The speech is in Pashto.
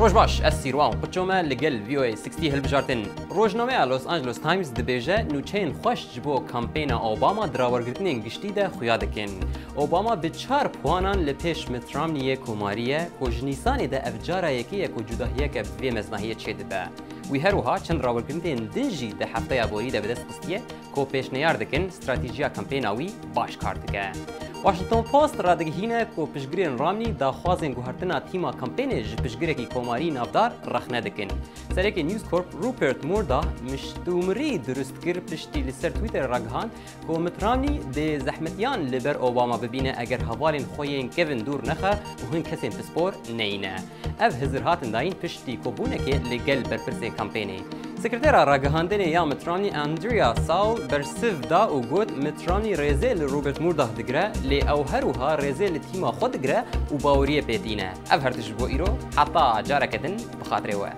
روج باش السيروان قدشوما لقل في او اي 60 هلبجارتن روجنامه لوس انجلوس تايمز دبيجه نوچين خوش جبو کامپینا اوباما دراورگرتنین گشتی ده خویا دکن اوباما به 4 پوانان لپیش مترامنیه کوماریه کو جنیسانی ده افجارا یکیه کو جداهیه که به مزناهیه چیده ده وی هروها چند راورگرتنین دنجی ده هفته بوری ده بدست قسطیه کو پیشنیار دکن استراتیجیا کامپیناوی باش کار دکه واشنطن پوست را دگهینه کو پشگرین رامنی دا خوازن گوهرتنا تیما کمپینه ج پشگره کی کوماری نافدار رخنه دکن سرک نیوز کورپ روپرت موردا مشتومری درست کر پشتی لسر تویتر رگهان کو مترامنی ده زحمتیان لبر اوباما ببینه اگر حوالین خوین کوین دور نخه و هن کسین پسپور نینه اف هزر هاتن داین پشتی کو بونه که لگل برپرسه کمپینه سکرتر راگهاندنی یا مترامنی اندریا ساول برسیف دا و گوت مترامنی رزل روبرت موردا دگره لی او هروها رزل تیما خود دگره و باوریه پیدینه اف هرتش بو ایرو حتی جارکتن بخاطره وه